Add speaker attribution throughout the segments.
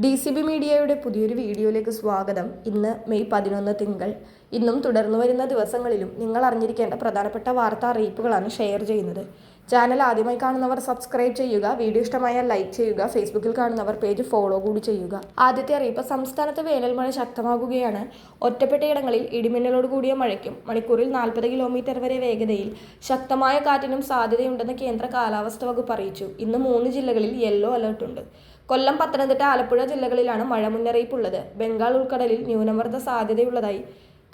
Speaker 1: DCB മീഡിയയുടെ പുതിയൊരു വീഡിയോയിലേക്ക് സ്വാഗതം. ഇന്ന് മെയ് 11 തിങ്കൾ. ഇന്നും തുടർന്നു വരുന്ന ദിവസങ്ങളിലും നിങ്ങൾ അറിഞ്ഞിരിക്കേണ്ട പ്രധാനപ്പെട്ട വാർത്താ അറിയിപ്പുകളാണ് ഷെയർ ചെയ്യുന്നത്. ചാനൽ ആദ്യമായി കാണുന്നവർ സബ്സ്ക്രൈബ് ചെയ്യുക, വീഡിയോ ഇഷ്ടമായാൽ ലൈക്ക് ചെയ്യുക, ഫേസ്ബുക്കിൽ കാണുന്നവർ പേജ് ഫോളോ കൂടി ചെയ്യുക. ആദ്യത്തെ അറിയിപ്പ്, സംസ്ഥാനത്ത് വേനൽ മഴ ശക്തമാകുകയാണ്. ഒറ്റപ്പെട്ടയിടങ്ങളിൽ ഇടിമിന്നലോട് കൂടിയ മഴയ്ക്കും മണിക്കൂറിൽ 40 കിലോമീറ്റർ വരെ വേഗതയിൽ ശക്തമായ കാറ്റിനും സാധ്യതയുണ്ടെന്ന് കേന്ദ്ര കാലാവസ്ഥാ വകുപ്പ് അറിയിച്ചു. ഇന്ന് 3 ജില്ലകളിൽ യെല്ലോ അലർട്ടുണ്ട്. കൊല്ലം, പത്തനംതിട്ട, ആലപ്പുഴ ജില്ലകളിലാണ് മഴ മുന്നറിയിപ്പുള്ളത്. ബംഗാൾ ഉൾക്കടലിൽ ന്യൂനമർദ്ദ സാധ്യതയുള്ളതായി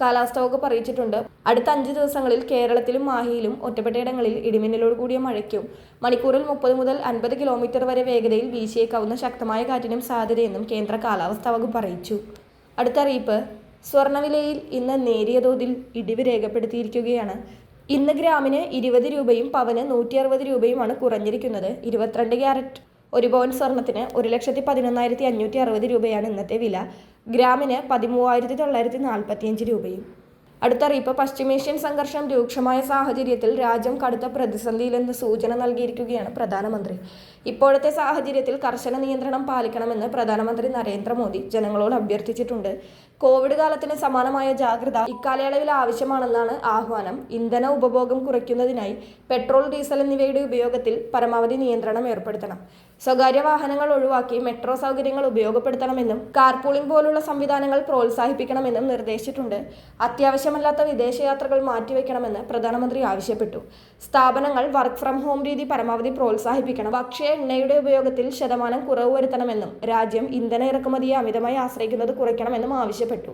Speaker 1: കാലാവസ്ഥാ വകുപ്പ് അറിയിച്ചിട്ടുണ്ട്. അടുത്ത 5 ദിവസങ്ങളിൽ കേരളത്തിലും മാഹിയിലും ഒറ്റപ്പെട്ടയിടങ്ങളിൽ ഇടിമിന്നലോട് കൂടിയ മഴയ്ക്കും മണിക്കൂറിൽ 30 മുതൽ 50 കിലോമീറ്റർ വരെ വേഗതയിൽ വീശിയേക്കാവുന്ന ശക്തമായ കാറ്റിനും സാധ്യതയെന്നും കേന്ദ്ര കാലാവസ്ഥാ വകുപ്പ് അറിയിച്ചു. അടുത്ത അറിയിപ്പ്, സ്വർണ്ണവിലയിൽ ഇന്ന് നേരിയ തോതിൽ ഇടിവ് രേഖപ്പെടുത്തിയിരിക്കുകയാണ്. ഇന്ന് ഗ്രാമിന് 20 രൂപയും പവന് 160 രൂപയുമാണ് കുറഞ്ഞിരിക്കുന്നത്. 22 ക്യാരറ്റ് 1 പവൻ സ്വർണത്തിന് 1,11,560 രൂപയാണ് ഇന്നത്തെ വില. ഗ്രാമിന് 13,945 രൂപയും. അടുത്ത അറിയിപ്പ്, പശ്ചിമേഷ്യൻ സംഘർഷം രൂക്ഷമായ സാഹചര്യത്തിൽ രാജ്യം കടുത്ത പ്രതിസന്ധിയിലെന്ന് സൂചന നൽകിയിരിക്കുകയാണ് പ്രധാനമന്ത്രി. ഇപ്പോഴത്തെ സാഹചര്യത്തിൽ കർശന നിയന്ത്രണം പാലിക്കണമെന്ന് പ്രധാനമന്ത്രി നരേന്ദ്രമോദി ജനങ്ങളോട് അഭ്യർത്ഥിച്ചിട്ടുണ്ട്. കോവിഡ് കാലത്തിന് സമാനമായ ജാഗ്രത ഇക്കാലയളവിൽ ആവശ്യമാണെന്നാണ് ആഹ്വാനം. ഇന്ധന ഉപഭോഗം കുറയ്ക്കുന്നതിനായി പെട്രോൾ, ഡീസൽ എന്നിവയുടെ ഉപയോഗത്തിൽ പരമാവധി നിയന്ത്രണം ഏർപ്പെടുത്തണം. സ്വകാര്യ വാഹനങ്ങൾ ഒഴിവാക്കി മെട്രോ സൗകര്യങ്ങൾ ഉപയോഗപ്പെടുത്തണമെന്നും കാർപൂളിംഗ് പോലുള്ള സംവിധാനങ്ങൾ പ്രോത്സാഹിപ്പിക്കണമെന്നും നിർദ്ദേശിച്ചിട്ടുണ്ട്. അത്യാവശ്യമല്ലാത്ത വിദേശയാത്രകൾ മാറ്റിവെക്കണമെന്ന് പ്രധാനമന്ത്രി ആവശ്യപ്പെട്ടു. സ്ഥാപനങ്ങൾ വർക്ക് ഫ്രം ഹോം രീതി പരമാവധി പ്രോത്സാഹിപ്പിക്കണം. ഭക്ഷ്യ എണ്ണയുടെ ഉപയോഗത്തിൽ % കുറവ് വരുത്തണമെന്നും രാജ്യം ഇന്ധന ഇറക്കുമതിയെ അമിതമായി ആശ്രയിക്കുന്നത് കുറയ്ക്കണമെന്നും ആവശ്യപ്പെട്ടു.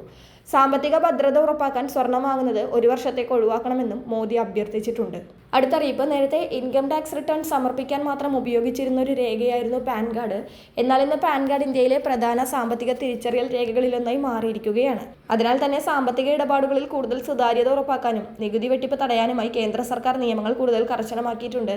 Speaker 1: സാമ്പത്തിക ഭദ്രത ഉറപ്പാക്കാൻ സ്വർണം വാങ്ങുന്നത് 1 വർഷത്തേക്ക് ഒഴിവാക്കണമെന്നും മോദി അഭ്യർത്ഥിച്ചിട്ടുണ്ട്. അടുത്തറിയിപ്പ്, നേരത്തെ ഇൻകം ടാക്സ് റിട്ടേൺ സമർപ്പിക്കാൻ മാത്രം ഉപയോഗിച്ചിരുന്ന ഒരു രേഖയായിരുന്നു പാൻ കാർഡ്. എന്നാൽ ഇന്ന് പാൻ കാർഡ് ഇന്ത്യയിലെ പ്രധാന സാമ്പത്തിക തിരിച്ചറിയൽ രേഖകളിലൊന്നായി മാറിയിരിക്കുകയാണ്. അതിനാൽ തന്നെ സാമ്പത്തിക ഇടപാടുകളിൽ കൂടുതൽ സുതാര്യത ഉറപ്പാക്കാനും നികുതി വെട്ടിപ്പ് തടയാനുമായി കേന്ദ്ര സർക്കാർ നിയമങ്ങൾ കൂടുതൽ കർശനമാക്കിയിട്ടുണ്ട്.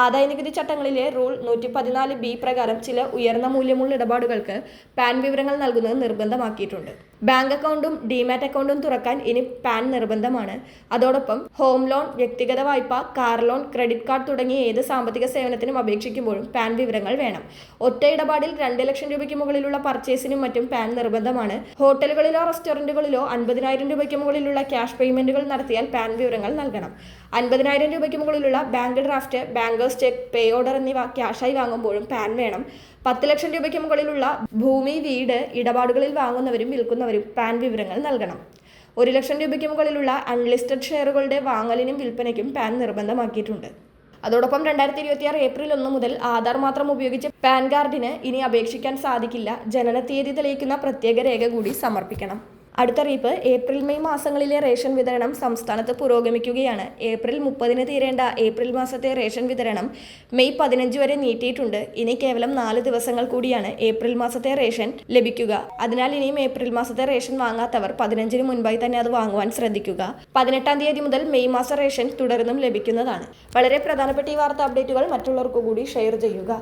Speaker 1: ആദായ നികുതി ചട്ടങ്ങളിലെ റൂൾ 114B പ്രകാരം ചില ഉയർന്ന മൂല്യമുള്ള ഇടപാടുകൾക്ക് പാൻ വിവരങ്ങൾ നൽകുന്നത് നിർബന്ധമാക്കിയിട്ടുണ്ട്. ബാങ്ക് അക്കൗണ്ടും ഡിമാറ്റ് അക്കൗണ്ടും തുറക്കാൻ ഇനി പാൻ നിർബന്ധമാണ്. അതോടൊപ്പം ഹോം ലോൺ, വ്യക്തിഗത വായ്പ, കാർ ലോൺ, ക്രെഡിറ്റ് കാർഡ് തുടങ്ങിയ ഏത് സാമ്പത്തിക സേവനത്തിനും അപേക്ഷിക്കുമ്പോഴും പാൻ വിവരങ്ങൾ വേണം. ഒറ്റ ഇടപാടിൽ 2 ലക്ഷം രൂപയ്ക്ക് മുകളിലുള്ള പർച്ചേസിനും മറ്റും പാൻ നിർബന്ധമാണ്. ഹോട്ടലുകളിലോ റെസ്റ്റോറൻറ്റുകളിലോ 50,000 രൂപയ്ക്ക് മുകളിലുള്ള ക്യാഷ് പേയ്മെന്റുകൾ നടത്തിയാൽ പാൻ വിവരങ്ങൾ നൽകണം. 50,000 രൂപയ്ക്ക് മുകളിലുള്ള ബാങ്ക് ഡ്രാഫ്റ്റ്, ബാങ്കേഴ്സ് ചെക്ക്, പേ ഓർഡർ എന്നിവ ക്യാഷായി വാങ്ങുമ്പോഴും പാൻ വേണം. 10 ലക്ഷം രൂപയ്ക്ക് മുകളിലുള്ള ഭൂമി, വീട് ഇടപാടുകളിൽ വാങ്ങുന്നവരും വിൽക്കുന്നവരും പാൻ വിവരങ്ങൾ നൽകണം. 1 ലക്ഷം രൂപയ്ക്ക് മുകളിലുള്ള അൺലിസ്റ്റഡ് ഷെയറുകളുടെ വാങ്ങലിനും വിൽപ്പനയ്ക്കും പാൻ നിർബന്ധമാക്കിയിട്ടുണ്ട്. അതോടൊപ്പം 2026 ഏപ്രിൽ 1 മുതൽ ആധാർ മാത്രം ഉപയോഗിച്ച് പാൻ കാർഡിന് ഇനി അപേക്ഷിക്കാൻ സാധിക്കില്ല. ജനനത്തീയതി തെളിയിക്കുന്ന പ്രത്യേക രേഖ കൂടി സമർപ്പിക്കണം. അടുത്തറിയിപ്പ്, ഏപ്രിൽ മെയ് മാസങ്ങളിലെ റേഷൻ വിതരണം സംസ്ഥാനത്ത് പുരോഗമിക്കുകയാണ്. ഏപ്രിൽ 30-ന് തീരേണ്ട ഏപ്രിൽ മാസത്തെ റേഷൻ വിതരണം മെയ് 15 വരെ നീട്ടിയിട്ടുണ്ട്. ഇനി കേവലം 4 ദിവസങ്ങൾ കൂടിയാണ് ഏപ്രിൽ മാസത്തെ റേഷൻ ലഭിക്കുക. അതിനാൽ ഇനിയും ഏപ്രിൽ മാസത്തെ റേഷൻ വാങ്ങാത്തവർ 15-ന് മുൻപായി തന്നെ അത് വാങ്ങുവാൻ ശ്രദ്ധിക്കുക. 18-ാം തീയതി മുതൽ മെയ് മാസ റേഷൻ തുടർന്നും ലഭിക്കുന്നതാണ്. വളരെ പ്രധാനപ്പെട്ട ഈ വാർത്താ അപ്ഡേറ്റുകൾ മറ്റുള്ളവർക്ക് കൂടി ഷെയർ ചെയ്യുക.